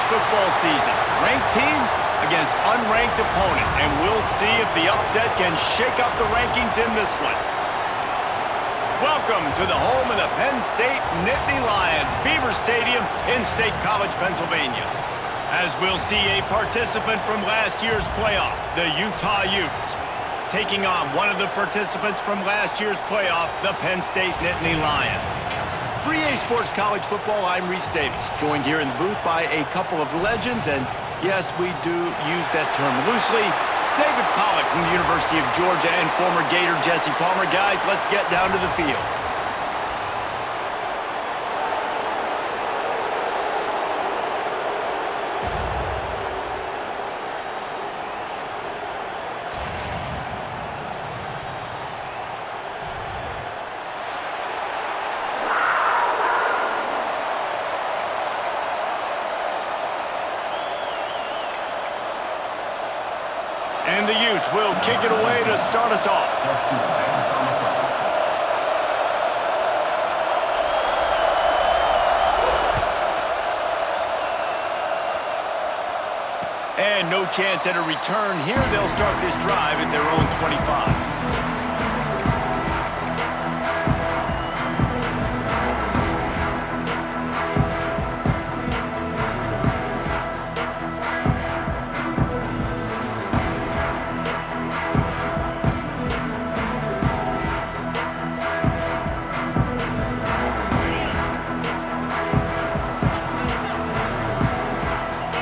football season. Ranked team against unranked opponent, and we'll see if the upset can shake up the rankings in this one. Welcome to the home of the Penn State Nittany Lions, Beaver Stadium in State College, Pennsylvania. As we'll see a participant from last year's playoff, the Utah Utes, taking on one of the participants from last year's playoff, the Penn State Nittany Lions. For EA Sports College Football, I'm Reese Davis, joined here in the booth by a couple of legends, and yes, we do use that term loosely. David Pollack from the University of Georgia and former Gator Jesse Palmer. Guys, let's get down to the field. And the Utes will kick it away to start us off. And no chance at a return here. They'll start this drive at their own 25.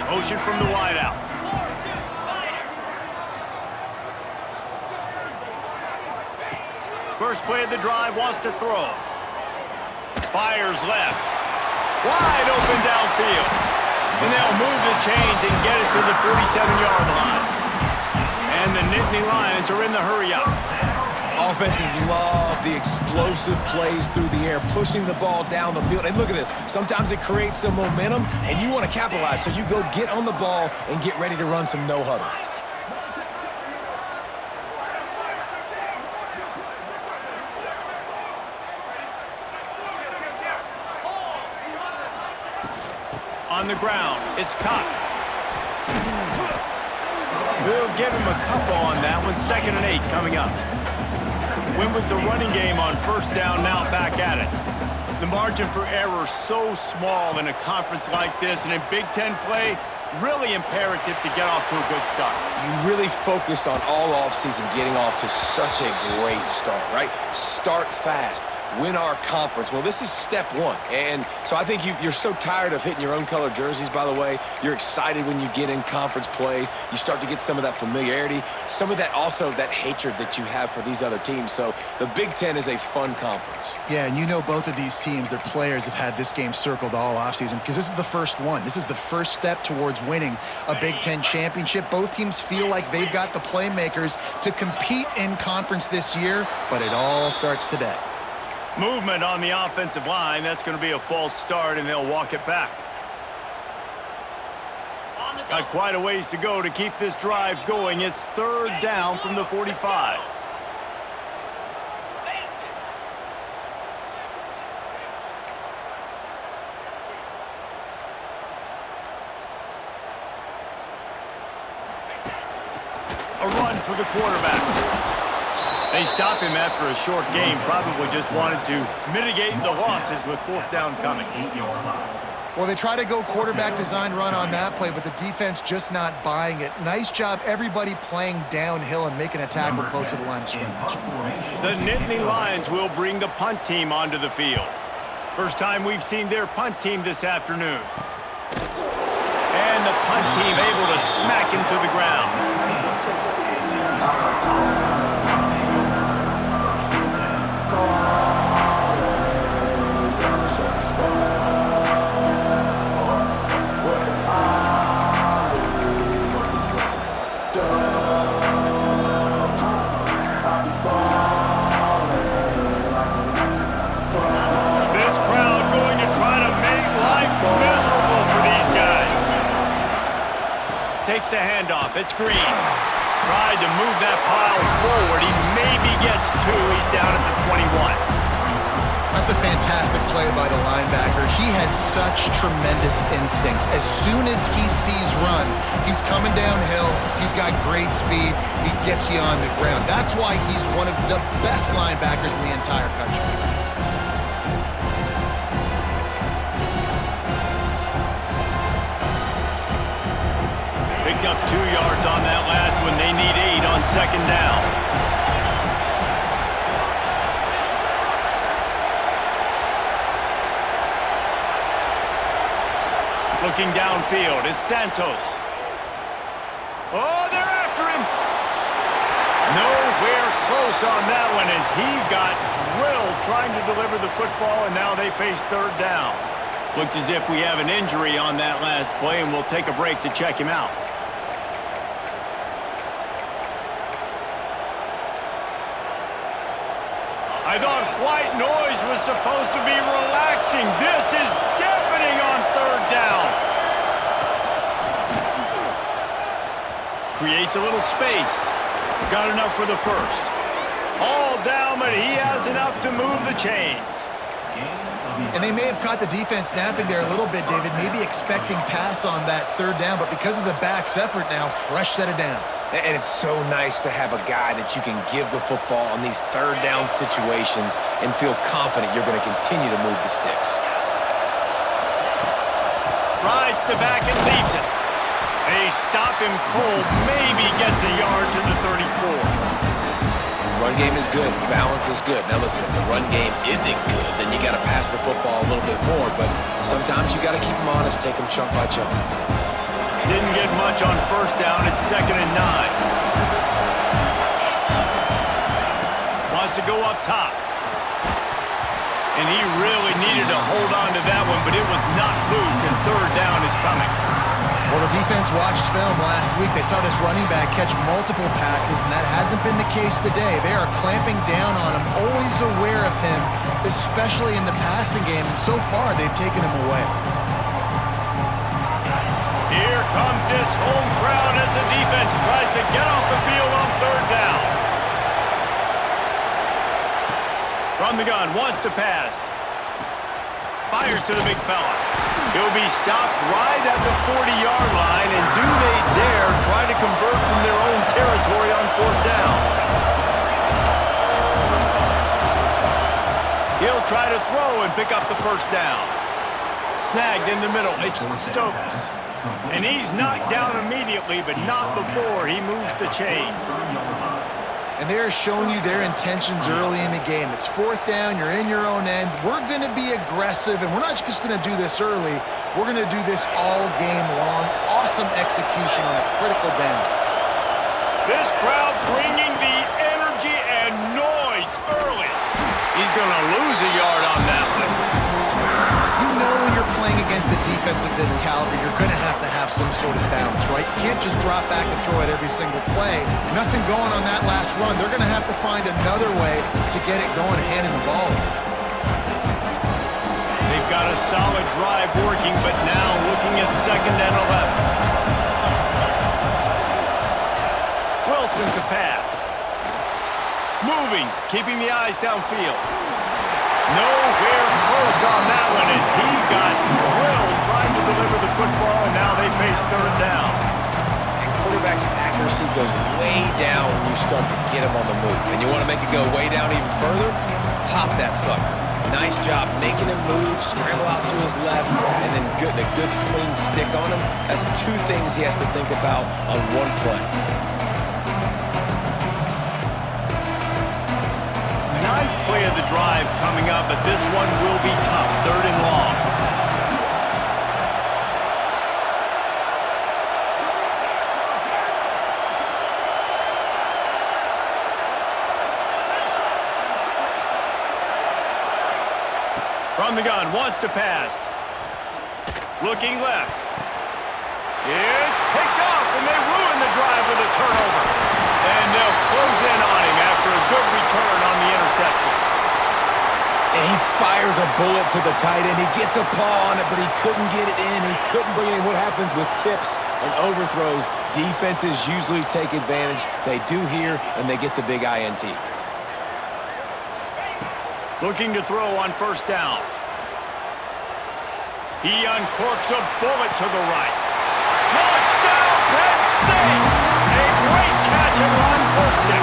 Motion from the wideout. First play of the drive, wants to throw. Fires left. Wide open downfield. And they'll move the chains and get it to the 47-yard line. And the Nittany Lions are in the hurry-up. Offenses love the explosive plays through the air, pushing the ball down the field. And look at this. Sometimes it creates some momentum, and you want to capitalize. So you go get on the ball and get ready to run some no-huddle. On the ground, it's Cox. We'll give him a couple on that one. 2nd and 8 coming up. Win with the running game on first down, now back at it. The margin for error so small in a conference like this, and in Big Ten play, really imperative to get off to a good start. You really focus on all offseason getting off to such a great start, right? Start fast. Win our conference. Well, this is step one. And so I think you're so tired of hitting your own color jerseys, by the way. You're excited when you get in conference plays. You start to get some of that familiarity, some of that also that hatred that you have for these other teams. So the Big Ten is a fun conference. Yeah, and you know both of these teams, their players have had this game circled all offseason because this is the first one. This is the first step towards winning a Big Ten championship. Both teams feel like they've got the playmakers to compete in conference this year, but it all starts today. Movement on the offensive line. That's going to be a false start, and they'll walk it back. Got quite a ways to go to keep this drive going. It's 3rd down from the 45. A run for the quarterback. They stop him after a short game, probably just wanted to mitigate the losses with 4th down coming. Well, they try to go quarterback design run on that play, but the defense just not buying it. Nice job, everybody playing downhill and making a tackle close to the line of scrimmage. The Nittany Lions will bring the punt team onto the field. First time we've seen their punt team this afternoon. And the punt team able to smack him to the ground. Takes the handoff. It's Green. Tried to move that pile forward. He maybe gets 2. He's down at the 21. That's a fantastic play by the linebacker. He has such tremendous instincts. As soon as he sees run, he's coming downhill. He's got great speed. He gets you on the ground. That's why he's one of the best linebackers in the entire country. Picked up 2 yards on that last one. They need 8 on second down. Looking downfield, it's Santos. Oh, they're after him. Nowhere close on that one as he got drilled trying to deliver the football, and now they face third down. Looks as if we have an injury on that last play, and we'll take a break to check him out. I thought white noise was supposed to be relaxing. This is deafening on third down. Creates a little space. Got enough for the first. All down, but he has enough to move the chains. And they may have caught the defense napping there a little bit, David, maybe expecting pass on that third down, but because of the back's effort now, fresh set of downs. And it's so nice to have a guy that you can give the football on these third down situations and feel confident you're going to continue to move the sticks. Rides the back and leaves it. They stop him cold, maybe gets a yard to the 34. Run game is good. Balance is good. Now listen, if the run game isn't good, then you got to pass the football a little bit more. But sometimes you got to keep them honest, take them chunk by chunk. Didn't get much on first down. It's 2nd and 9. Wants to go up top. And he really needed to hold on to that one, but it was not loose, and third down is coming. Well, the defense watched film last week. They saw this running back catch multiple passes, and that hasn't been the case today. They are clamping down on him, always aware of him, especially in the passing game, and so far they've taken him away. Here comes this home crowd as the defense tries to get off the field on third down. From the gun, wants to pass. Fires to the big fella. He'll be stopped right at the 40-yard line, and do they dare try to convert from their own territory on fourth down? He'll try to throw and pick up the first down. Snagged in the middle, it's Stokes. And he's knocked down immediately, but not before he moves the chains. And they're showing you their intentions early in the game. It's fourth down, you're in your own end. We're going to be aggressive, and we're not just going to do this early. We're going to do this all game long. Awesome execution on a critical down. This crowd bringing the energy and noise early. He's going to lose a yard on that one. You know when you're playing against a defense of this caliber, you're going to have some sort of balance, right? You can't just drop back and throw it every single play. Nothing going on that last run. They're going to have to find another way to get it going, handing the ball off. They've got a solid drive working, but now looking at 2nd and 11. Wilson to pass. Moving, keeping the eyes downfield. Nowhere close on that one as he got drilled trying to deliver the football, and now they face third down. And quarterback's accuracy goes way down when you start to get him on the move. And you want to make it go way down even further? Pop that sucker. Nice job making him move, scramble out to his left, and then getting a good clean stick on him. That's 2 things he has to think about on one play. Ninth play of the drive coming up, but this one will be tough. 3rd and long. From the gun, wants to pass. Looking left. It's picked off, and they ruin the drive with a turnover. And they'll close in on him after a good return on the interception. And he fires a bullet to the tight end. He gets a paw on it, but he couldn't get it in. He couldn't bring it in. What happens with tips and overthrows? Defenses usually take advantage. They do here, and they get the big INT. Looking to throw on first down. He uncorks a bullet to the right. Touchdown, Penn State! A great catch and run for 6.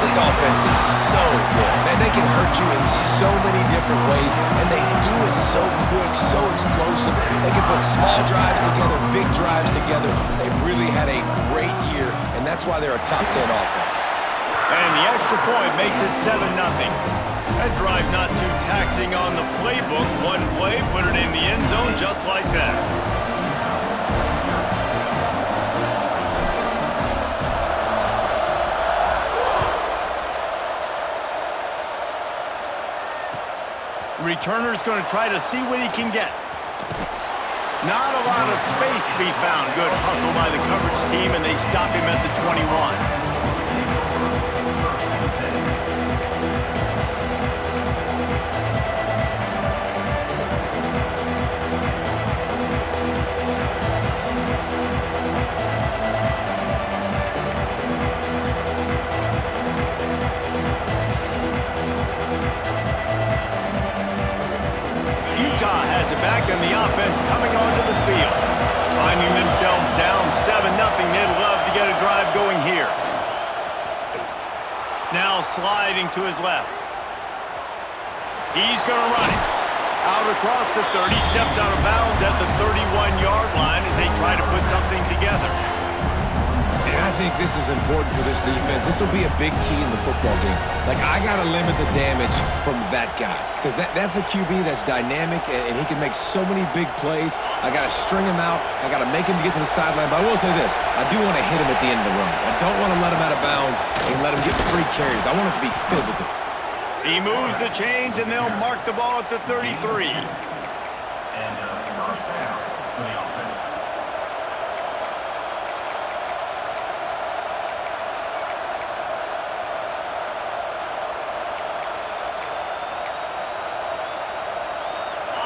This offense is so good. Man, they can hurt you in so many different ways, and they do it so quick, so explosive. They can put small drives together, big drives together. They've really had a great year, and that's why they're a top 10 offense. And the extra point makes it 7-0. That drive not too taxing on the playbook. One play, put it in the end zone just like that. Returner's going to try to see what he can get. Not a lot of space to be found. Good hustle by the coverage team, and they stop him at the 21. Back in the offense coming onto the field. Finding themselves down 7-0. They'd love to get a drive going here. Now sliding to his left. He's going to run it. Out across the 30, steps out of bounds at the 31-yard line as they try to put something together. And I think this is important for this defense. This will be a big key in the football game. Like, I got to limit the damage from that guy because that's a QB that's dynamic and he can make so many big plays. I got to string him out. I got to make him get to the sideline. But I will say this. I do want to hit him at the end of the runs. I don't want to let him out of bounds and let him get free carries. I want it to be physical. He moves the chains, and they'll mark the ball at the 33.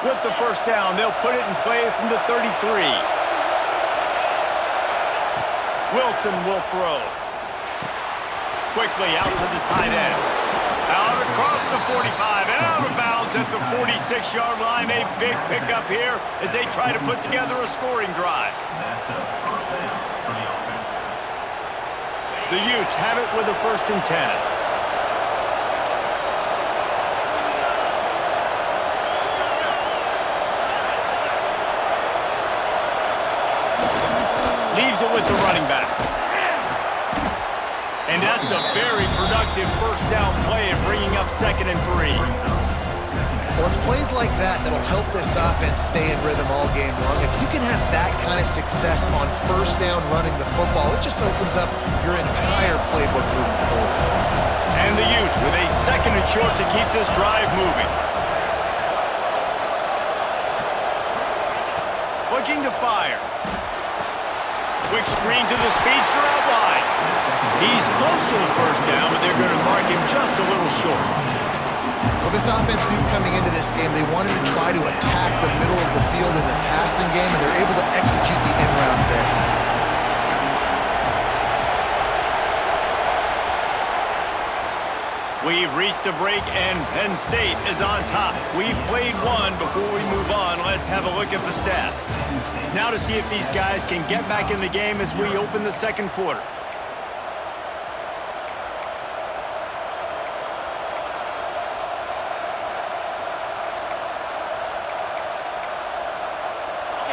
With the first down, they'll put it in play from the 33. Wilson will throw. Quickly out to the tight end. Out across the 45 and out of bounds at the 46-yard line. A big pickup here as they try to put together a scoring drive. The Utes have it with a 1st and 10. Leaves it with the running back. And that's a very productive first down play and bringing up 2nd and 3. Well, it's plays like that that'll help this offense stay in rhythm all game long. If you can have that kind of success on first down running the football, it just opens up your entire playbook moving forward. And the Utes with a 2nd and short to keep this drive moving. Looking to fire. Quick screen to the speedster out wide. He's close to the first down, but they're going to mark him just a little short. Well, this offense knew coming into this game they wanted to try to attack the middle of the field in the passing game, and they're able to execute the end route there. We've reached a break, and Penn State is on top. We've played one. Before we move on, let's have a look at the stats. Now to see if these guys can get back in the game as we open the 2nd quarter.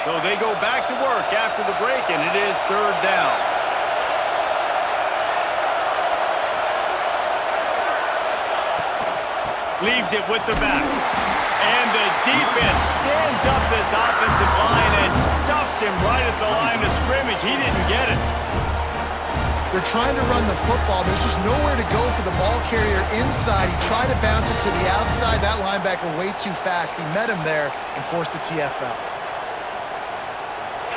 So they go back to work after the break, and it is 3rd down. Leaves it with the back. And the defense stands up this offensive line and stuffs him right at the line of scrimmage. He didn't get it. They're trying to run the football. There's just nowhere to go for the ball carrier inside. He tried to bounce it to the outside. That linebacker way too fast. He met him there and forced the TFL.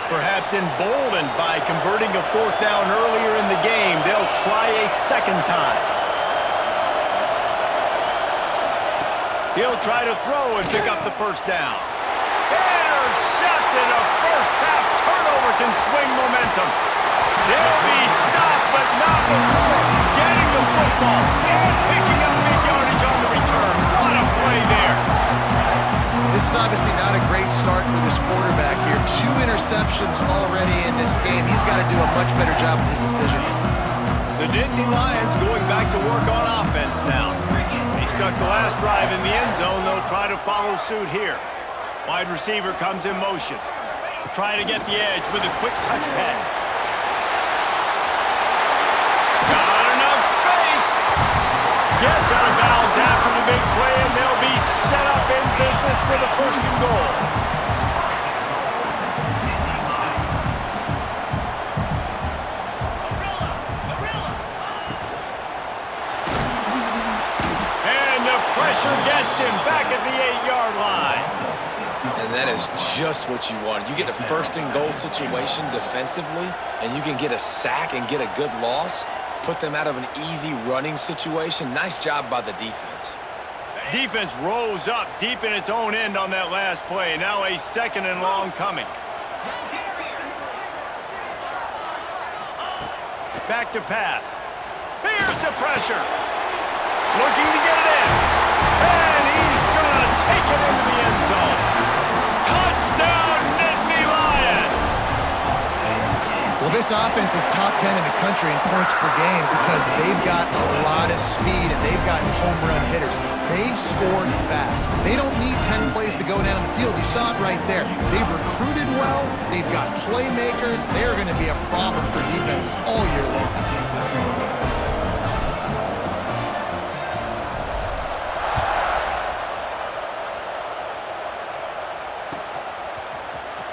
Perhaps emboldened by converting a 4th down earlier in the game, they'll try a 2nd time. He'll try to throw and pick up the first down. Intercepted! A first-half turnover can swing momentum. They'll be stopped, but not before getting the football and picking up big yardage on the This is obviously not a great start for this quarterback here. 2 interceptions already in this game. He's got to do a much better job with his decision. The Nittany Lions going back to work on offense now. They stuck the last drive in the end zone. They'll try to follow suit here. Wide receiver comes in motion. Trying to get the edge with a quick touch pass. Got enough space. Gets out of bounds after the big play, and they'll be set up in business with a 1st and goal. And the pressure gets him back at the 8-yard line. And that is just what you want. You get a 1st and goal situation defensively, and you can get a sack and get a good loss, put them out of an easy running situation. Nice job by the defense. Defense rose up deep in its own end on that last play. Now a 2nd and long coming. Back to pass. Here's the pressure. Looking to get it in. And he's going to take it into the end zone. Touchdown, Nittany Lions! Well, this offense is top 10 in the country in points per game because they've got a lot of speed and they've got home run hitters. They score fast. They don't need 10 plays to go down the field. You saw it right there. They've recruited well. They've got playmakers. They're going to be a problem for defenses all year long.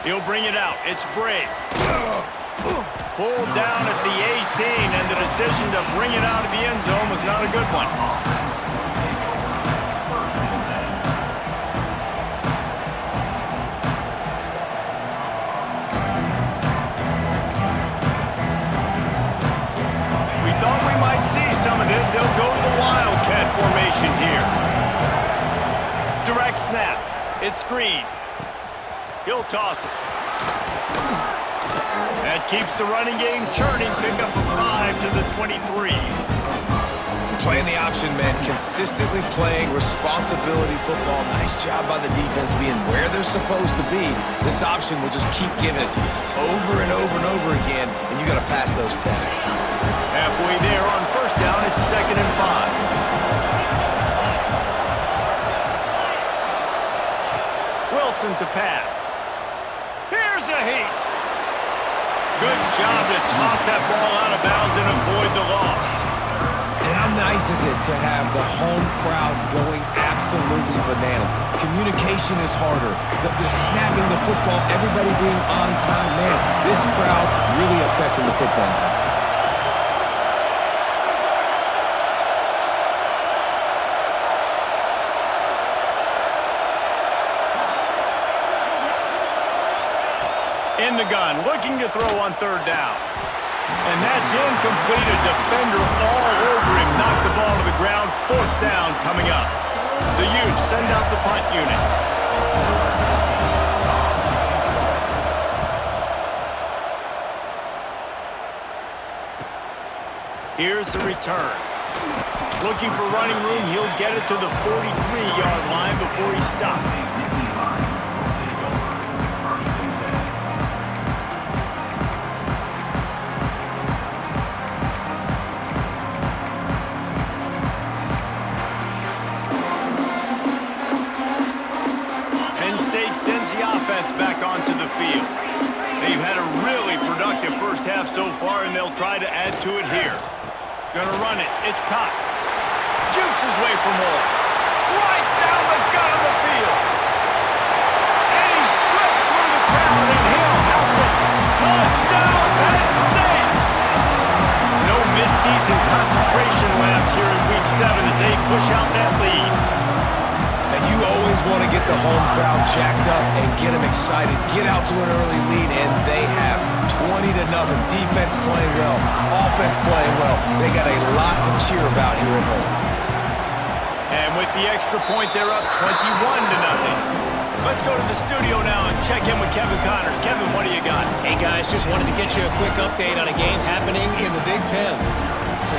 He'll bring it out. It's Bray. Pulled down at the 18, and the decision to bring it out of the end zone was not a good one. We thought we might see some of this. They'll go to the Wildcat formation here. Direct snap. It's Green. He'll toss it. That keeps the running game churning. Pick up a 5 to the 23. Playing the option, man. Consistently playing responsibility football. Nice job by the defense being where they're supposed to be. This option will just keep giving it to you over and over and over again, and you got to pass those tests. Halfway there on 1st down, it's 2nd and 5. Wilson to pass. Here's a heat. Good job to toss that ball out of bounds and avoid the loss. And how nice is it to have the home crowd going absolutely bananas? Communication is harder. The snapping the football, everybody being on time. Man, this crowd really affecting the football game. In the gun, looking to throw on 3rd down. And that's incomplete. A defender all over him. Knocked the ball to the ground. 4th down coming up. The Utes send out the punt unit. Here's the return. Looking for running room. He'll get it to the 43-yard line before he stops. Sends the offense back onto the field. They've had a really productive first half so far, and they'll try to add to it here. Gonna run it. It's Cox. Jukes his way for more. Right down the gut of the field. And he slipped through the crowd, and he'll house it. Touchdown, Penn State! No midseason concentration laps here in Week 7 as they push out that lead. You always want to get the home crowd jacked up and get them excited. Get out to an early lead, and they have 20-0. Defense playing well, offense playing well. They got a lot to cheer about here at home. And with the extra point, they're up 21-0. Let's go to the studio now and check in with Kevin Connors. Kevin, what do you got? Hey, guys, just wanted to get you a quick update on a game happening in the Big Ten.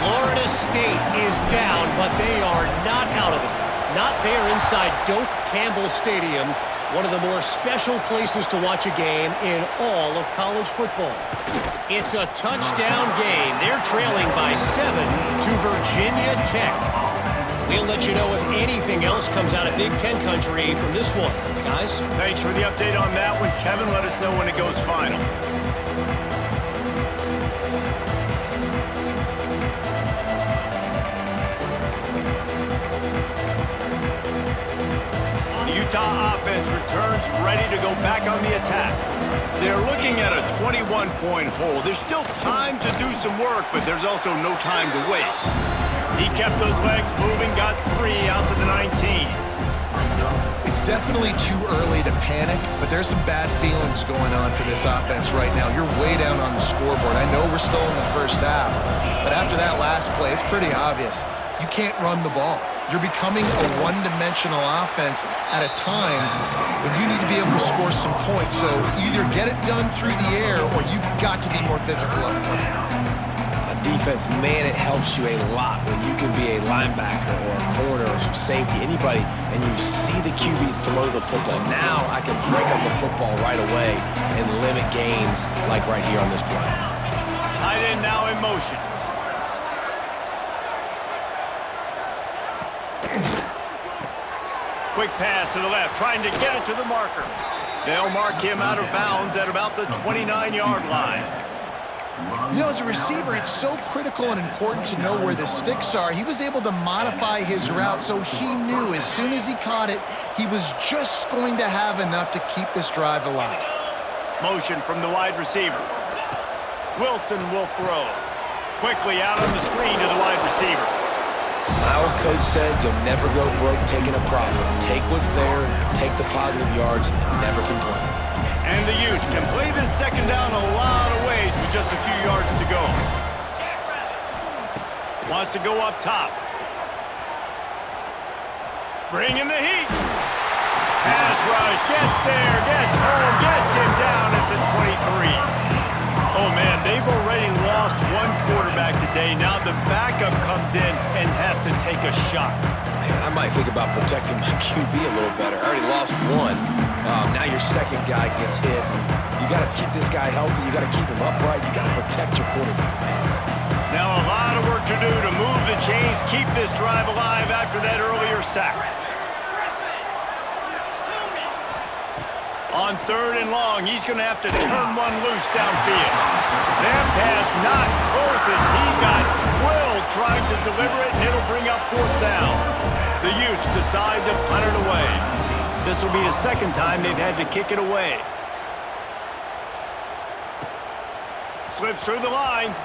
Florida State is down, but they are not out of it. Not there inside Doak Campbell Stadium. One of the more special places to watch a game in all of college football. It's a touchdown game. They're trailing by 7 to Virginia Tech. We'll let you know if anything else comes out of Big Ten country from this one. Guys? Thanks for the update on that one, Kevin. Let us know when it goes final. Utah offense returns ready to go back on the attack. They're looking at a 21-point hole. There's still time to do some work, but there's also no time to waste. He kept those legs moving, got 3 out to the 19. It's definitely too early to panic, but there's some bad feelings going on for this offense right now. You're way down on the scoreboard. I know we're still in the first half, but after that last play, it's pretty obvious. You can't run the ball. You're becoming a one-dimensional offense at a time when you need to be able to score some points. So either get it done through the air or you've got to be more physical up front. On defense, man, it helps you a lot when you can be a linebacker or a corner or some safety, anybody, and you see the QB throw the football. Now I can break up the football right away and limit gains like right here on this play. Tight end now in motion. Quick pass to the left, trying to get it to the marker. They'll mark him out of bounds at about the 29-yard line. You know, as a receiver, it's so critical and important to know where the sticks are. He was able to modify his route, so he knew as soon as he caught it, he was just going to have enough to keep this drive alive. Motion from the wide receiver. Wilson will throw. Quickly out on the screen to the wide receiver. My old coach said you'll never go broke taking a profit. Take what's there, take the positive yards, and never complain. And the Utes can play this second down a lot of ways with just a few yards to go. Wants to go up top. Bring in the heat. Pass rush, gets there, gets home, gets him down at the 23. Oh, man, they've already lost one quarterback today. Now the backup comes in and has to take a shot. Man, I might think about protecting my QB a little better. I already lost one. Now your second guy gets hit. You got to keep this guy healthy. You got to keep him upright. You got to protect your quarterback, man. Now a lot of work to do to move the chains, keep this drive alive after that earlier sack. On 3rd and long, he's going to have to turn one loose downfield. That pass not close as he got drilled trying to deliver it, and it'll bring up 4th down. The Utes decide to punt it away. This will be the second time they've had to kick it away. Slips through the line.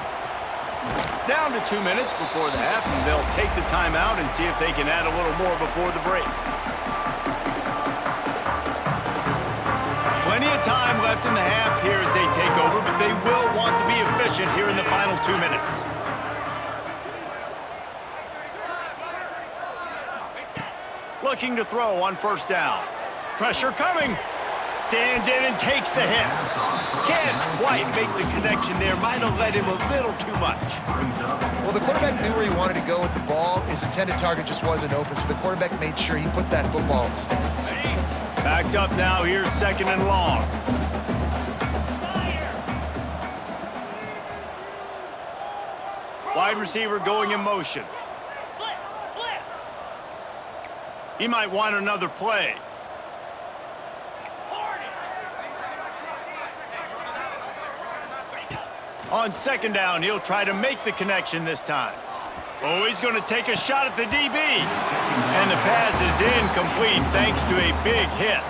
Down to 2 minutes before the half, and they'll take the timeout and see if they can add a little more before the break. Plenty of time left in the half here as they take over, but they will want to be efficient here in the final 2 minutes. Looking to throw on 1st down. Pressure coming. Stands in and takes the hit. Can't quite make the connection there. Might have led him a little too much. Well, the quarterback knew where he wanted to go with the ball. His intended target just wasn't open, so the quarterback made sure he put that football in the stands. Backed up now, here's 2nd and long. Wide receiver going in motion. He might want another play. On 2nd down, he'll try to make the connection this time. Oh, he's going to take a shot at the DB. And the pass is incomplete thanks to a big hit.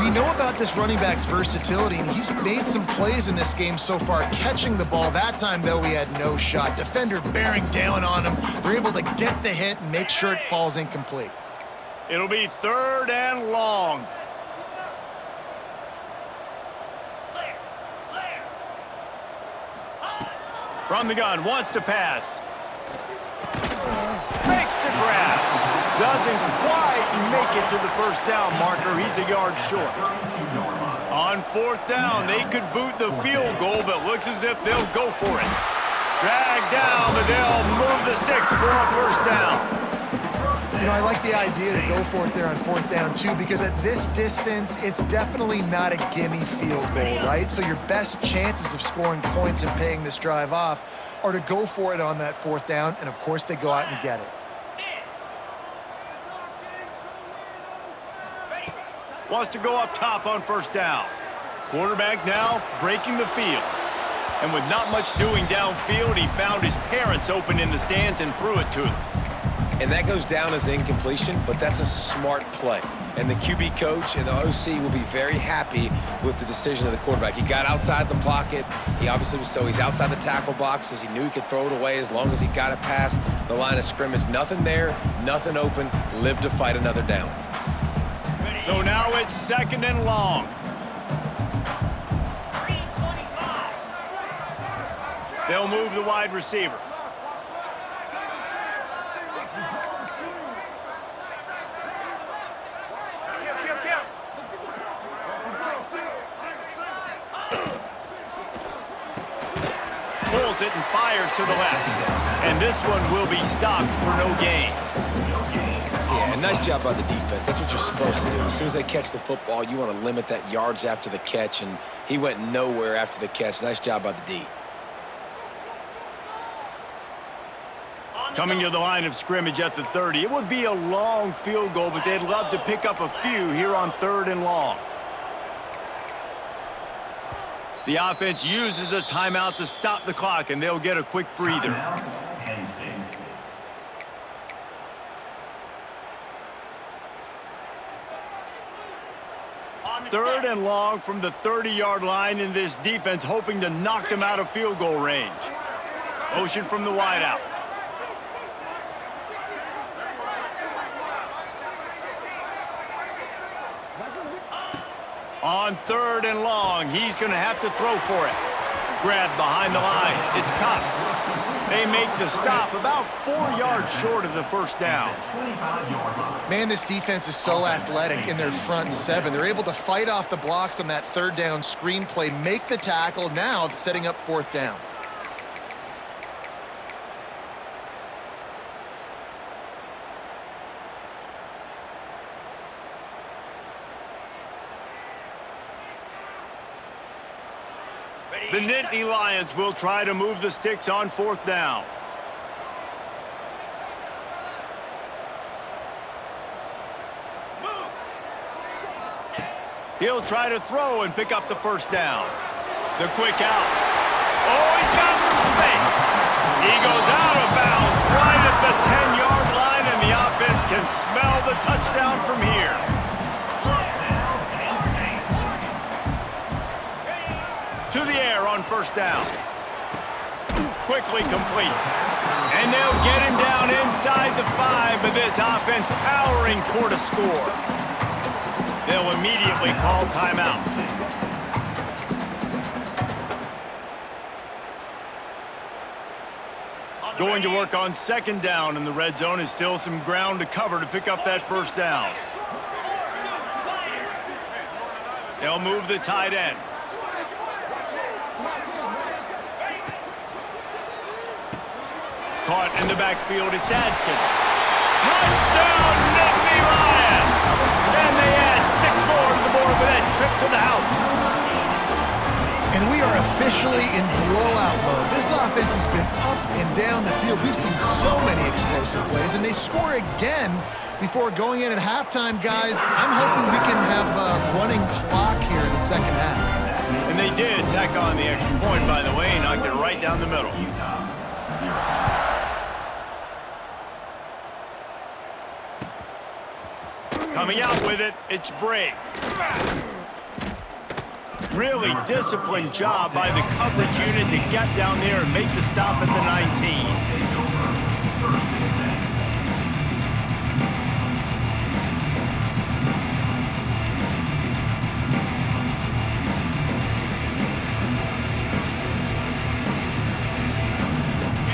We know about this running back's versatility, and he's made some plays in this game so far, catching the ball. That time, though, he had no shot. Defender bearing down on him. They're able to get the hit and make sure it falls incomplete. It'll be 3rd and long. From the gun, wants to pass. Makes the grab. Doesn't quite make it to the 1st down marker. He's a yard short. On 4th down, they could boot the field goal, but looks as if they'll go for it. Drag down, but they'll move the sticks for a 1st down. You know, I like the idea to go for it there on 4th down, too, because at this distance, it's definitely not a gimme field goal, right? So your best chances of scoring points and paying this drive off are to go for it on that 4th down, and of course they go out and get it. Wants to go up top on 1st down. Quarterback now breaking the field. And with not much doing downfield, he found his parents open in the stands and threw it to them. And that goes down as incompletion, but that's a smart play. And the QB coach and the OC will be very happy with the decision of the quarterback. He got outside the pocket. He obviously was he's outside the tackle boxes. He knew he could throw it away as long as he got it past the line of scrimmage. Nothing there, nothing open. Live to fight another down. So now it's 2nd and long. They'll move the wide receiver. Pulls it and fires to the left. And this one will be stopped for no gain. Yeah, nice job by the defense. That's what you're supposed to do. As soon as they catch the football, you want to limit that yards after the catch, and he went nowhere after the catch. Nice job by the D. Coming to the line of scrimmage at the 30. It would be a long field goal, but they'd love to pick up a few here on 3rd and long. The offense uses a timeout to stop the clock, and they'll get a quick breather. 3rd and long from the 30-yard line, in this defense hoping to knock them out of field goal range. Motion from the wideout. On 3rd and long, he's going to have to throw for it. Grabbed behind the line. It's Cox. They make the stop about 4 yards short of the 1st down. Man, this defense is so athletic in their front 7. They're able to fight off the blocks on that 3rd down screen play, make the tackle, now setting up 4th down. The Nittany Lions will try to move the sticks on 4th down. He'll try to throw and pick up the 1st down. The quick out. Oh, he's got some space. He goes out of bounds right at the 10-yard line, and the offense can smell the touchdown from here. To the air on 1st down. Quickly complete. And they'll get him down inside the 5, but this offense powering toward a score. They'll immediately call timeout. Going to work on 2nd down, and the red zone is still some ground to cover to pick up that 1st down. They'll move the tight end. Caught in the backfield, it's Adkins. Touchdown, Nittany Lions! And they add 6 more to the board with that trip to the house. And we are officially in blowout mode. This offense has been up and down the field. We've seen so many explosive plays, and they score again before going in at halftime, guys. I'm hoping we can have a running clock here in the 2nd half. And they did tack on the extra point, by the way, and knocked it right down the middle. Coming out with it, it's Bray. Really disciplined job by the coverage unit to get down there and make the stop at the 19.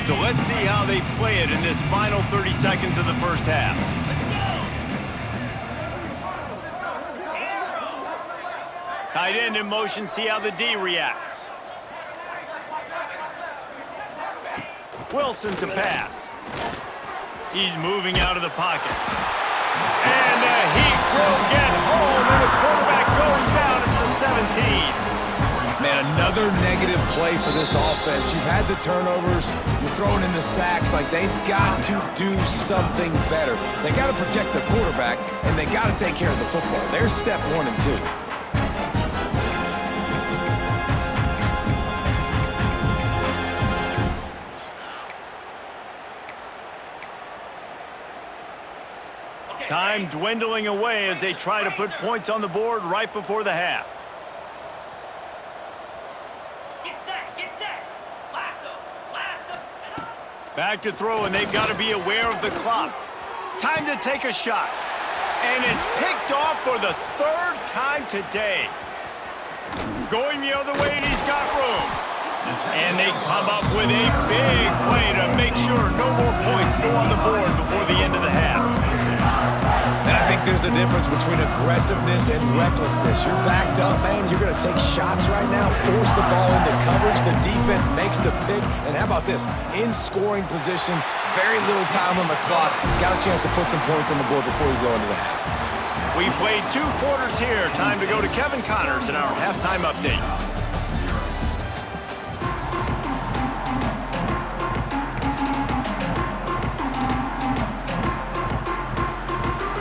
So let's see how they play it in this final 30 seconds of the 1st half. Tight end in motion, see how the D reacts. Wilson to pass. He's moving out of the pocket. And the Heat will get home, and the quarterback goes down at the 17. Man, another negative play for this offense. You've had the turnovers. You're throwing in the sacks. Like, they've got to do something better. They got to protect the quarterback, and they got to take care of the football. There's step 1 and 2. Time dwindling away as they try to put points on the board right before the half. Back to throw, and they've got to be aware of the clock. Time to take a shot. And it's picked off for the 3rd time today. Going the other way, and he's got room. And they come up with a big play to make sure no more points go on the board before the end of the half. And I think there's a difference between aggressiveness and recklessness. You're backed up, man. You're going to take shots right now, force the ball into coverage. The defense makes the pick. And how about this? In scoring position, very little time on the clock. Got a chance to put some points on the board before you go into the half. We've played 2 quarters here. Time to go to Kevin Connors in our halftime update.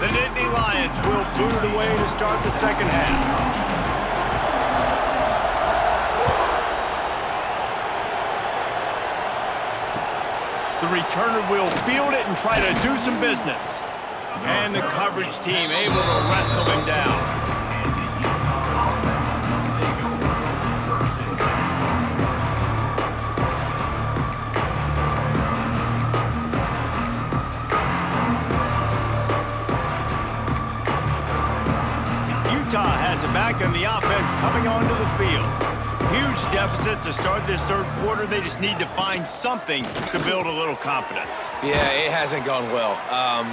The Nittany Lions will boot it away to start the second half. The returner will field it and try to do some business. And the coverage team able to wrestle him down. Utah has it back, and the offense coming onto the field. Huge deficit to start this 3rd quarter. They just need to find something to build a little confidence. Yeah, it hasn't gone well.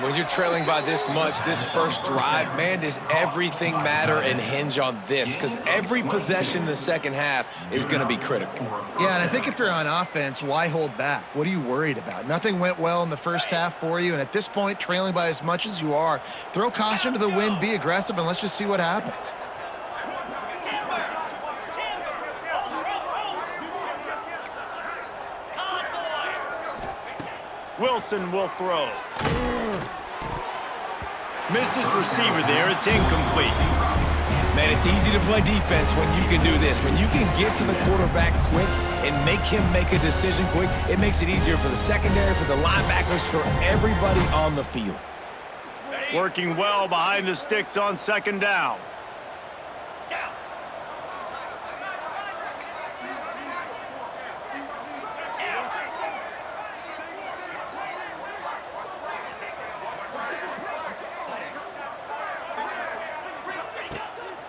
When you're trailing by this much, this first drive, man, does everything matter and hinge on this? Because every possession in the second half is going to be critical. Yeah, and I think if you're on offense, why hold back? What are you worried about? Nothing went well in the first half for you, and at this point, trailing by as much as you are, throw caution to the wind, be aggressive, and let's just see what happens. Wilson will throw. Missed his receiver there. It's incomplete. Man, it's easy to play defense when you can do this. When you can get to the quarterback quick and make him make a decision quick, it makes it easier for the secondary, for the linebackers, for everybody on the field. Working well behind the sticks on second down.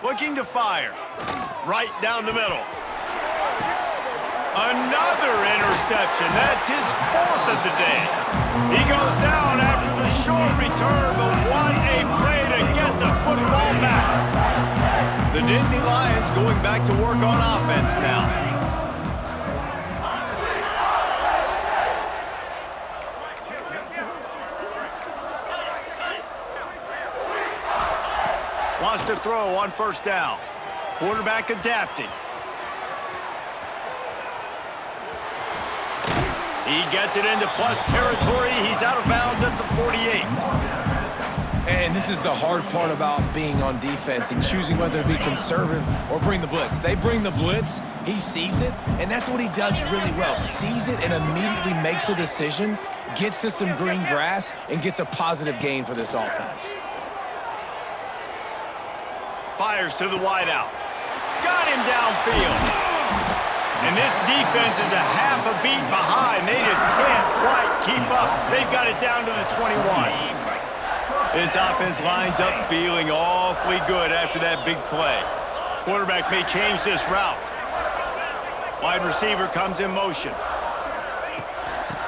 Looking to fire. Right down the middle. Another interception. That's his 4th of the day. He goes down after the short return, but what a play to get the football back. The Nittany Lions going back to work on offense now. Wants to throw on first down. Quarterback adapting. He gets it into plus territory. He's out of bounds at the 48. And this is the hard part about being on defense and choosing whether to be conservative or bring the blitz. They bring the blitz, he sees it, and that's what he does really well. Sees it and immediately makes a decision, gets to some green grass, and gets a positive gain for this offense. Fires to the wideout. Got him downfield. And this defense is a half a beat behind. They just can't quite keep up. They've got it down to the 21. This offense lines up feeling awfully good after that big play. Quarterback may change this route. Wide receiver comes in motion.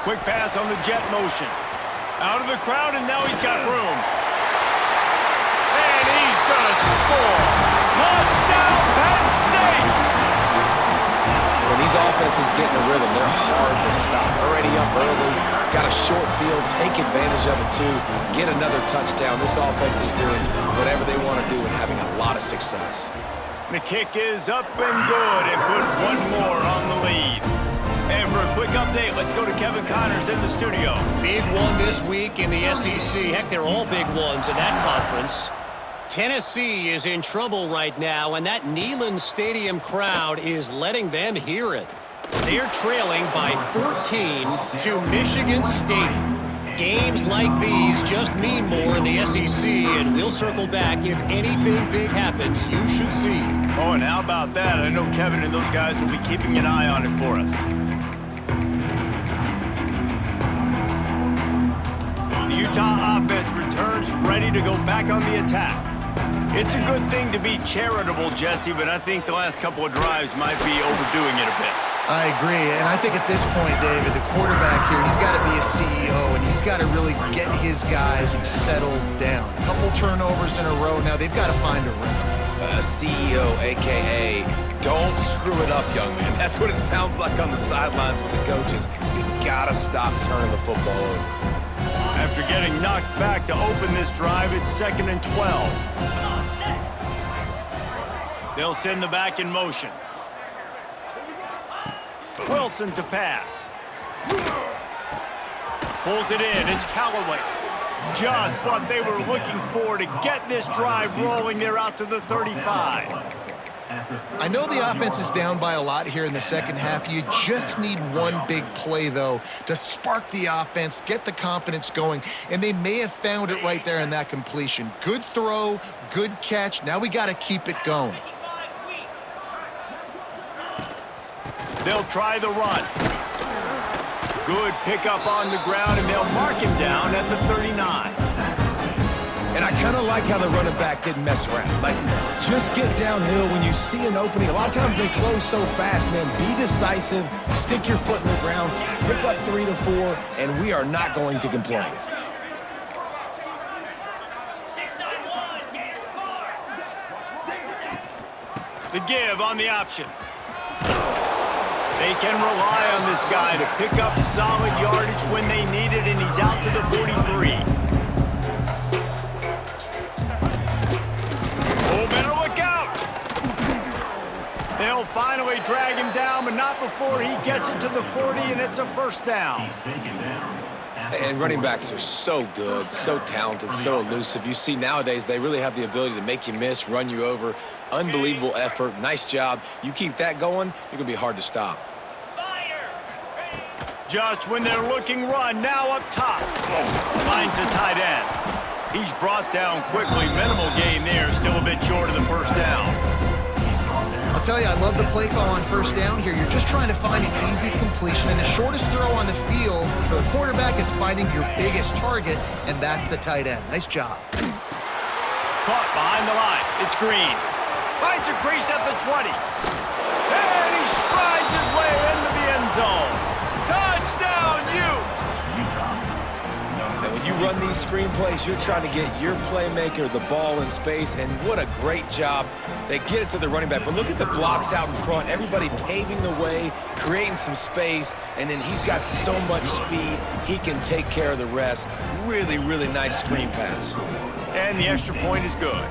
Quick pass on the jet motion. Out of the crowd, and now he's got room. And he's going to score. Touchdown, Penn State! When these offenses get in a rhythm, they're hard to stop. Already up early, got a short field, take advantage of it too, get another touchdown. This offense is doing whatever they want to do and having a lot of success. The kick is up and good, and put one more on the lead. And for a quick update, let's go to Kevin Connors in the studio. Big one this week in the SEC. Heck, they're all big ones in that conference. Tennessee is in trouble right now, and that Neyland Stadium crowd is letting them hear it. They're trailing by 14 to Michigan State. Games like these just mean more in the SEC, and we'll circle back if anything big happens you should see. Oh, and how about that? I know Kevin and those guys will be keeping an eye on it for us. The Utah offense returns ready to go back on the attack. It's a good thing to be charitable, Jesse, but I think the last couple of drives might be overdoing it a bit. I agree, and I think at this point, David, the quarterback here, he's got to be a CEO, and he's got to really get his guys settled down. A couple turnovers in a row. Now they've got to find a rhythm. A CEO, a.k.a. don't screw it up, young man. That's what it sounds like on the sidelines with the coaches. You got to stop turning the football over. After getting knocked back to open this drive, it's 2nd and 12. They'll send the back in motion. Wilson to pass. Pulls it in. It's Callaway. Just what they were looking for to get this drive rolling. They're out to the 35. I know the offense is down by a lot here in the second half. You just need one big play, though, to spark the offense, get the confidence going, and they may have found it right there in that completion. Good throw, good catch. Now we got to keep it going. They'll try the run. Good pickup on the ground, and they'll mark him down at the 39. And I kind of like how the running back didn't mess around. Like, just get downhill when you see an opening. A lot of times they close so fast, man. Be decisive, stick your foot in the ground, pick up 3 to 4, and we are not going to complain. The give on the option. They can rely on this guy to pick up solid yardage when they need it, and he's out to the 43. Oh, better look out! They'll finally drag him down, but not before he gets it to the 40, and it's a first down. And running backs are so good, so talented, so elusive. You see nowadays they really have the ability to make you miss, run you over. Unbelievable effort. Nice job. You keep that going, you're going to be hard to stop. Just when they're looking run, now up top. Finds the tight end. He's brought down quickly. Minimal gain there, still a bit short of the first down. I'll tell you, I love the play call on first down here. You're just trying to find an easy completion, and the shortest throw on the field for the quarterback is finding your biggest target, and that's the tight end. Nice job. Caught behind the line. It's Green. Finds a crease at the 20. And he strides his way into the end zone. Touchdown, Utes! Now, when you run these screen plays, you're trying to get your playmaker the ball in space, and what a great job. They get it to the running back, but look at the blocks out in front. Everybody paving the way, creating some space, and then he's got so much speed, he can take care of the rest. Really, really nice screen pass. And the extra point is good.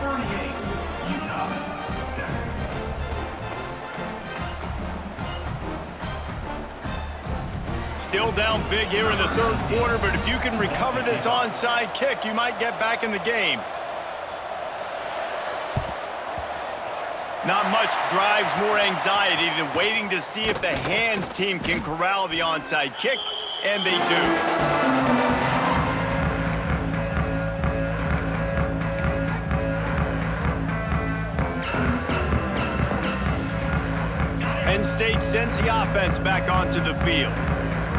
Still down big here in the third quarter, but if you can recover this onside kick, you might get back in the game. Not much drives more anxiety than waiting to see if the hands team can corral the onside kick, and they do. Penn State sends the offense back onto the field.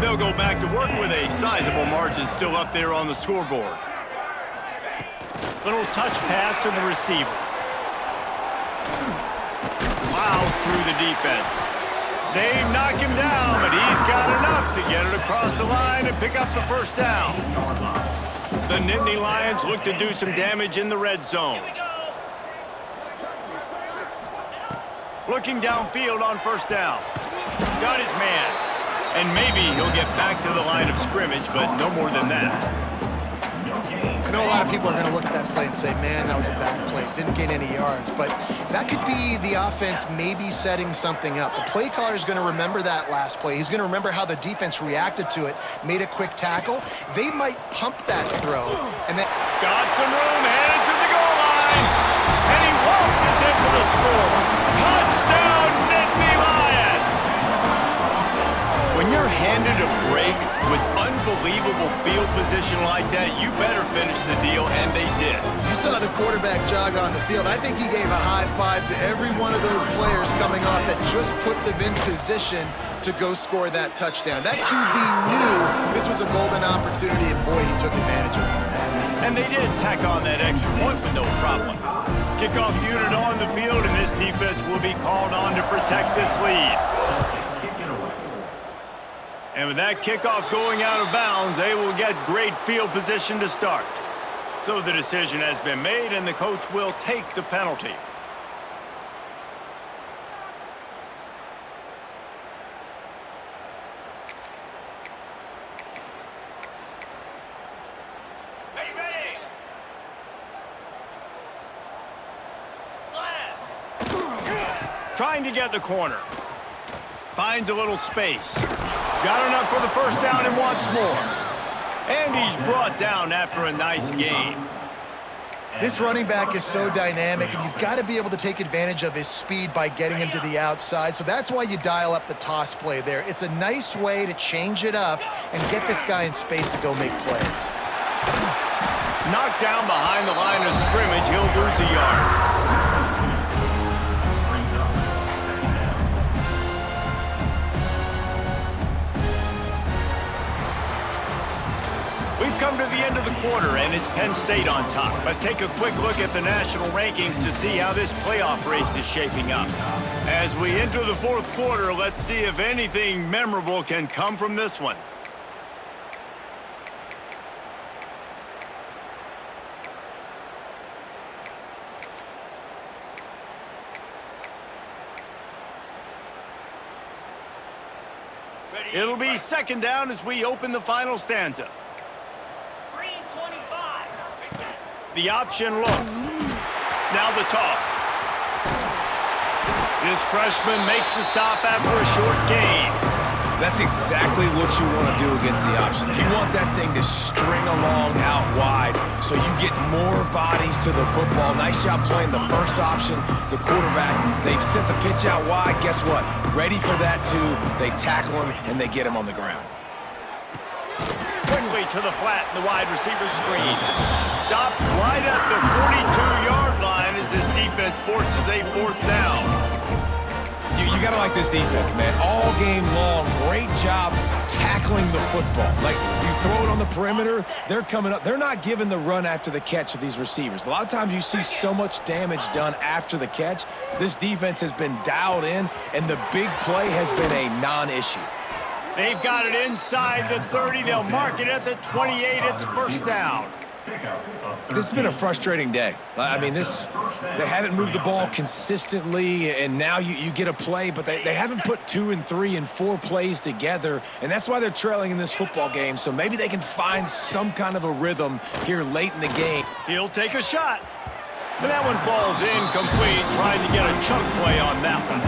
They'll go back to work with a sizable margin still up there on the scoreboard. Little touch pass to the receiver. Plows through the defense. They knock him down, but he's got enough to get it across the line and pick up the first down. The Nittany Lions look to do some damage in the red zone. Looking downfield on first down. Got his man. And maybe he'll get back to the line of scrimmage, but no more than that. I know a lot of people are going to look at that play and say, man, that was a bad play. Didn't gain any yards. But that could be the offense maybe setting something up. The play caller is going to remember that last play. He's going to remember how the defense reacted to it, made a quick tackle. They might pump that throw. And then Got some room, headed to the goal line. And he waltzes in for the score. Touchdown, Nittany Lions! When you're handed a break with unbelievable field position like that, you better finish the deal, and they did. you saw the quarterback jog on the field. I think he gave a high five to every one of those players coming off that just put them in position to go score that touchdown. That QB knew this was a golden opportunity, and boy, he took advantage of it. And they did tack on that extra point with no problem. Kickoff unit on the field, and this defense will be called on to protect this lead. And with that kickoff going out of bounds, they will get great field position to start. So the decision has been made, and the coach will take the penalty. Trying to get the corner. Finds a little space. Got enough for the first down and wants more. And he's brought down after a nice gain. This running back is so dynamic, and you've got to be able to take advantage of his speed by getting him to the outside. So that's why you dial up the toss play there. It's a nice way to change it up and get this guy in space to go make plays. Knocked down behind the line of scrimmage, he'll lose a yard. We've come to the end of the quarter, and it's Penn State on top. Let's take a quick look at the national rankings to see how this playoff race is shaping up. As we enter the fourth quarter, let's see if anything memorable can come from this one. It'll be second down as we open the final stanza. The option look. Now the toss. This freshman makes the stop after a short gain. That's exactly what you want to do against the option. You want that thing to string along out wide so you get more bodies to the football. Nice job playing the first option, the quarterback. They've sent the pitch out wide. Guess what? Ready for that too. They tackle him and they get him on the ground. Quickly to the flat in the wide receiver screen. Stopped right at the 42-yard line as this defense forces a fourth down. You got to like this defense, man. All game long, great job tackling the football. Like, you throw it on the perimeter, they're coming up. They're not giving the run after the catch of these receivers. A lot of times you see so much damage done after the catch. This defense has been dialed in, and the big play has been a non-issue. They've got it inside the 30. They'll mark it at the 28. It's first down. This has been a frustrating day. I mean, they haven't moved the ball consistently, and now you get a play, but they haven't put 2 and 3 and 4 plays together, and that's why they're trailing in this football game. So maybe they can find some kind of a rhythm here late in the game. He'll take a shot. And that one falls incomplete, trying to get a chunk play on that one.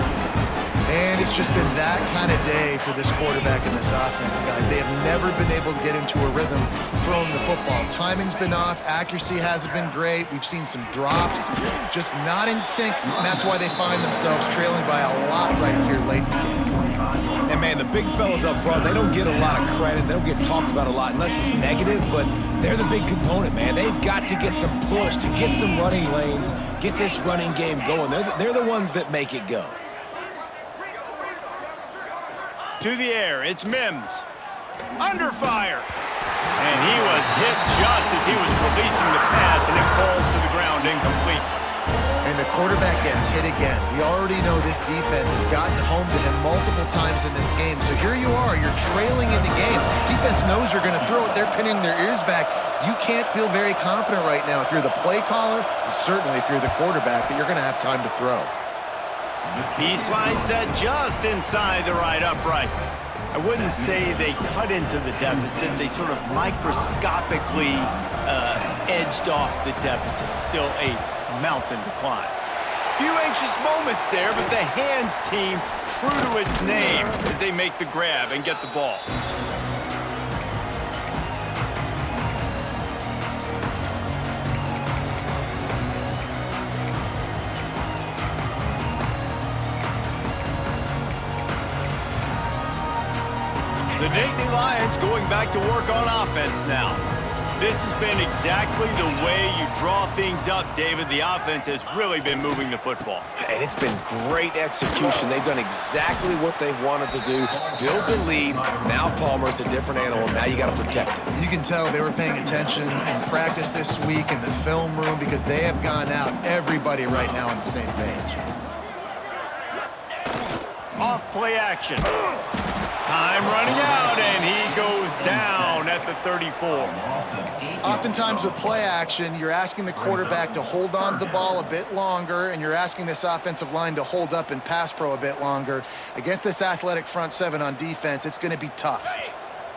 And it's just been that kind of day for this quarterback and this offense, guys. They have never been able to get into a rhythm throwing the football. Timing's been off. Accuracy hasn't been great. We've seen some drops, just not in sync. And that's why they find themselves trailing by a lot right here late in the game. And, man, the big fellas up front, they don't get a lot of credit. They don't get talked about a lot unless it's negative, but they're the big component, man. They've got to get some push, to get some running lanes, get this running game going. They're the ones that make it go. To the air, it's Mims. Under fire. And he was hit just as he was releasing the pass, and it falls to the ground incomplete. And the quarterback gets hit again. We already know this defense has gotten home to him multiple times in this game. So here you are, you're trailing in the game. Defense knows you're going to throw it. They're pinning their ears back. You can't feel very confident right now if you're the play caller, and certainly if you're the quarterback, that you're going to have time to throw. He slides that just inside the right upright. I wouldn't say they cut into the deficit. They sort of microscopically edged off the deficit. Still a mountain to climb. Few anxious moments there, but the hands team true to its name as they make the grab and get the ball. The Nittany Lions going back to work on offense now. This has been exactly the way you draw things up, David. The offense has really been moving the football. And it's been great execution. They've done exactly what they've wanted to do. Build the lead. Now Palmer's a different animal. Now you got to protect it. You can tell they were paying attention in practice this week in the film room because they have gone out, everybody right now on the same page. Off play action. Time running out, and he goes down at the 34. Oftentimes with play action, you're asking the quarterback to hold on to the ball a bit longer, and you're asking this offensive line to hold up in pass pro a bit longer. Against this athletic front seven on defense, it's going to be tough.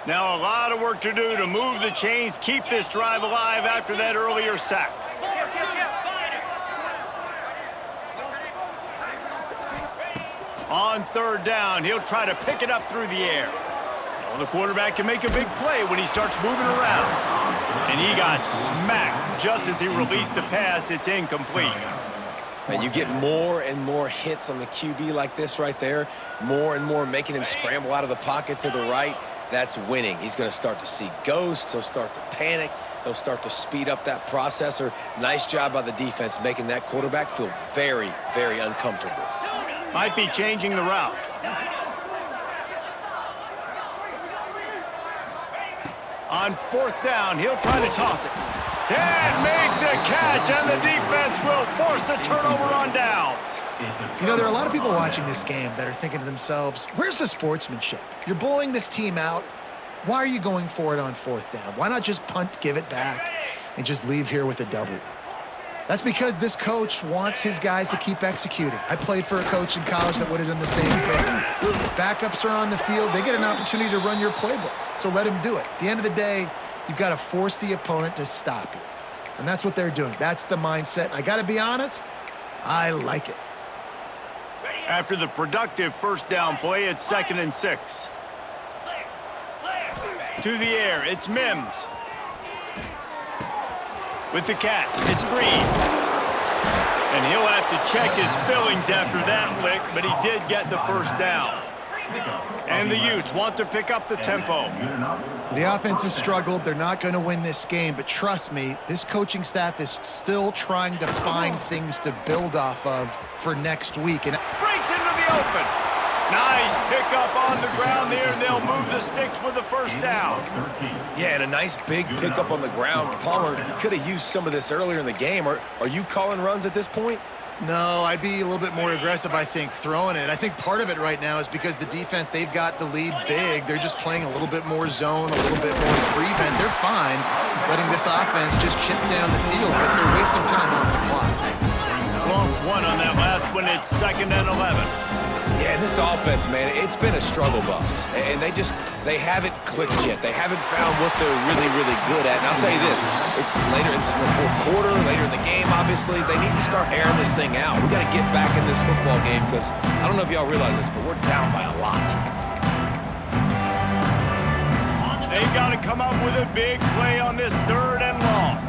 Now a lot of work to do to move the chains, keep this drive alive after that earlier sack. On third down, he'll try to pick it up through the air. Well, the quarterback can make a big play when he starts moving around. And he got smacked just as he released the pass. It's incomplete. And you get more and more hits on the QB like this right there, more and more making him scramble out of the pocket to the right. That's winning. He's going to start to see ghosts. He'll start to panic. He'll start to speed up that processor. Nice job by the defense making that quarterback feel very, very uncomfortable. Might be changing the route. On fourth down, he'll try to toss it. And make the catch, and the defense will force a turnover on downs. You know, there are a lot of people watching this game that are thinking to themselves, where's the sportsmanship? You're blowing this team out. Why are you going for it on fourth down? Why not just punt, give it back, and just leave here with a W? That's because this coach wants his guys to keep executing. I played for a coach in college that would have done the same thing. Backups are on the field. They get an opportunity to run your playbook, so let him do it. At the end of the day, you've got to force the opponent to stop you. And that's what they're doing. That's the mindset. I got to be honest, I like it. After the productive first down play, it's 2nd and 6. To the air, it's Mims. With the catch, it's Green. And he'll have to check his fillings after that lick, but he did get the first down. And the Utes want to pick up the tempo. The offense has struggled. They're not going to win this game, but trust me, this coaching staff is still trying to find things to build off of for next week. And breaks into the open. Nice pickup on the ground there, and they'll move the sticks with the first down. Yeah, and a nice big pickup on the ground. Palmer, you could have used some of this earlier in the game. Are you calling runs at this point? no, I'd be a little bit more aggressive, I think, throwing it. I think part of it right now is because the defense, they've got the lead big. They're just playing a little bit more zone, a little bit more prevent. They're fine letting this offense just chip down the field, but they're wasting time off the clock. Lost one on that last one. It's 2nd and 11. Yeah, and this offense, man, it's been a struggle bus. And they haven't clicked yet. They haven't found what they're really, really good at. And I'll tell you this, it's in the fourth quarter, later in the game, obviously. They need to start airing this thing out. We got to get back in this football game because I don't know if y'all realize this, but we're down by a lot. They've got to come up with a big play on this 3rd and long.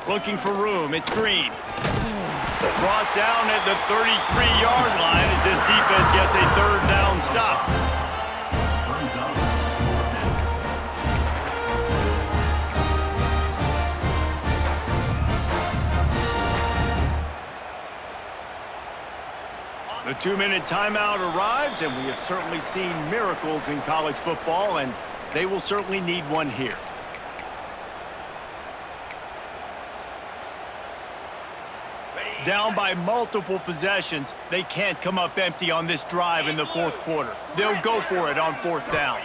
Looking for room, it's Green. Brought down at the 33-yard line as this defense gets a 3rd down stop. The 2-minute timeout arrives, and we have certainly seen miracles in college football, and they will certainly need one here. Down by multiple possessions, they can't come up empty on this drive in the fourth quarter. They'll go for it on 4th down.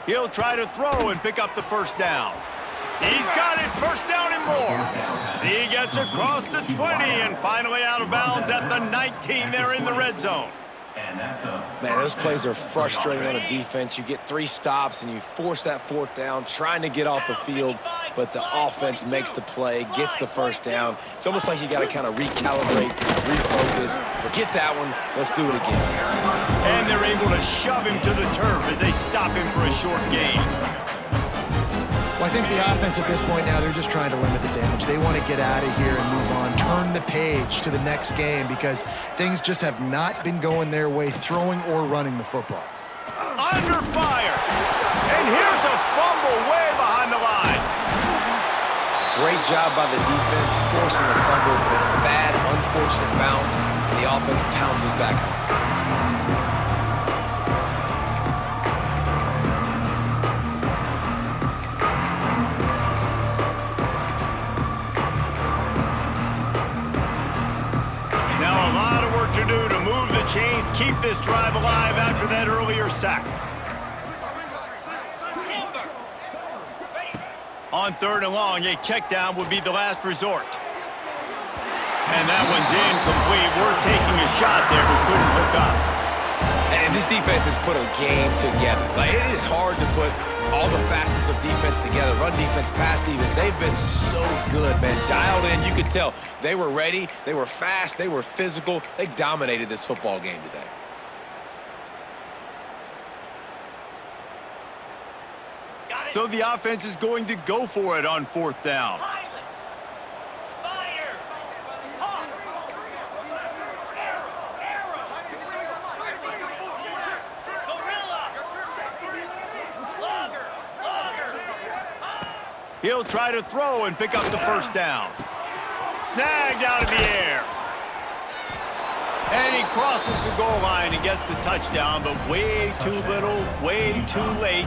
He'll try to throw and pick up the 1st down. He's got it, first down and more. He gets across the 20 and finally out of bounds at the 19 there in the red zone. Man, those plays are frustrating on a defense. You get 3 stops and you force that 4th down, trying to get off the field, but the offense makes the play, gets the first down. It's almost like you got to kind of recalibrate, refocus. Forget that one. Let's do it again. And they're able to shove him to the turf as they stop him for a short gain. Well, I think the offense at this point now, they're just trying to limit the damage. They want to get out of here and move on, turn the page to the next game because things just have not been going their way, throwing or running the football. Under fire. And here's a fumble way behind the line. Great job by the defense forcing the fumble, but a bad, unfortunate bounce, and the offense pounces back on it. To do to move the chains, keep this drive alive after that earlier sack. On 3rd and long, a check down would be the last resort. And that one's incomplete. We're taking a shot there, but couldn't hook up. And this defense has put a game together. Like, it is hard to put all the facets of defense together. Run defense, pass defense. They've been so good, man. Dialed in. You could tell they were ready. They were fast. They were physical. They dominated this football game today. So the offense is going to go for it on 4th down. He'll try to throw and pick up the first down. Snagged out of the air. And he crosses the goal line and gets the touchdown, but way too little, way too late.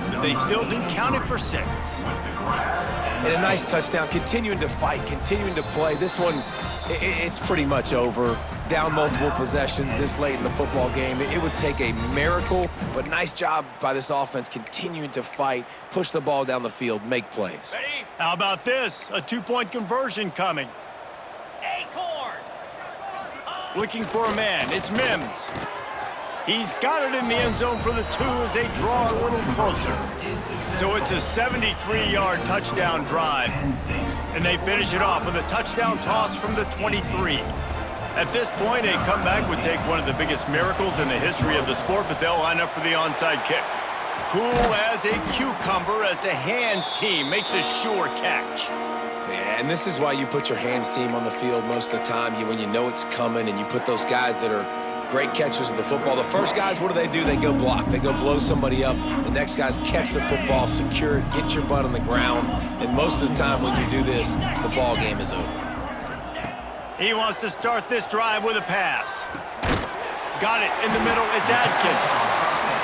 But they still do count it for 6. And a nice touchdown, continuing to fight, continuing to play. This one, it's pretty much over. Down multiple possessions this late in the football game. It would take a miracle, but nice job by this offense continuing to fight, push the ball down the field, make plays. How about this? A 2-point conversion coming. Acorn. Looking for a man. It's Mims. He's got it in the end zone for the 2 as they draw a little closer. So it's a 73-yard touchdown drive. And they finish it off with a touchdown toss from the 23. At this point, a comeback would take one of the biggest miracles in the history of the sport, but they'll line up for the onside kick. Cool as a cucumber as the hands team makes a sure catch. Yeah, and this is why you put your hands team on the field most of the time, when you know it's coming, and you put those guys that are great catchers of the football. The first guys, what do? They go block. They go blow somebody up. The next guys catch the football, secure it, get your butt on the ground. And most of the time when you do this, the ball game is over. He wants to start this drive with a pass. Got it in the middle. It's Adkins.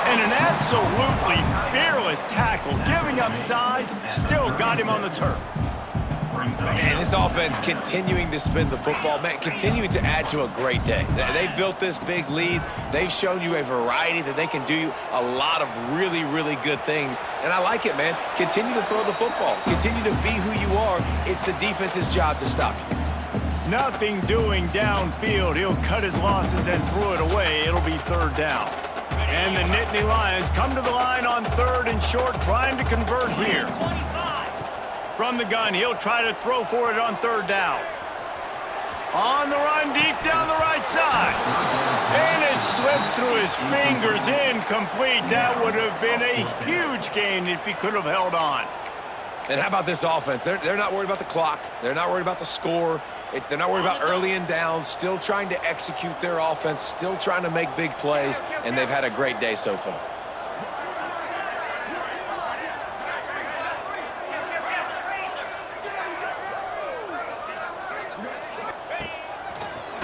And an absolutely fearless tackle, giving up size, still got him on the turf. And this offense continuing to spin the football, man, continuing to add to a great day. They've built this big lead. They've shown you a variety that they can do a lot of really, really good things. And I like it, man. Continue to throw the football. Continue to be who you are. It's the defense's job to stop you. Nothing doing downfield. He'll cut his losses and throw it away. It'll be 3rd down. And the Nittany Lions come to the line on 3rd and short, trying to convert here. From the gun, he'll try to throw for it on 3rd down. On the run, deep down the right side. And it slips through his fingers, incomplete. That would have been a huge gain if he could have held on. And how about this offense? They're not worried about the clock. They're not worried about the score. They're not worried about early and down. Still trying to execute their offense. Still trying to make big plays. And they've had a great day so far.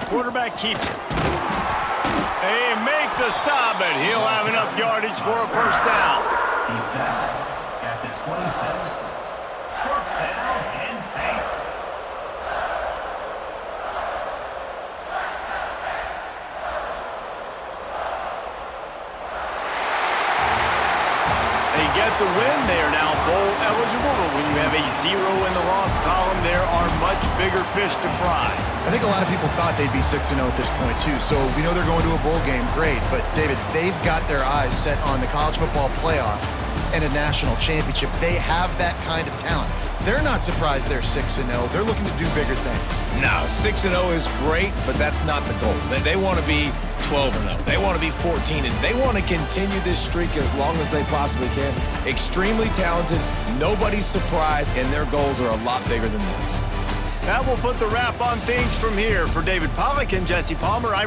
Quarterback keeps it. They make the stop, but he'll have enough yardage for a first down. He's down at the 26. First down, Penn State. A get the win, they are now bowl eligible, but when you have a 0 in the loss column, there are much bigger fish to fry. I think a lot of people thought they'd be 6-0 at this point, too. So we know they're going to a bowl game. Great. But, David, they've got their eyes set on the college football playoff and a national championship. They have that kind of talent. They're not surprised they're 6-0. They're looking to do bigger things. No, 6-0 is great, but that's not the goal. They want to be 12-0. They want to be 14, and they want to continue this streak as long as they possibly can. Extremely talented, nobody's surprised, and their goals are a lot bigger than this. That will put the wrap on things from here. For David Pollack and Jesse Palmer, I'm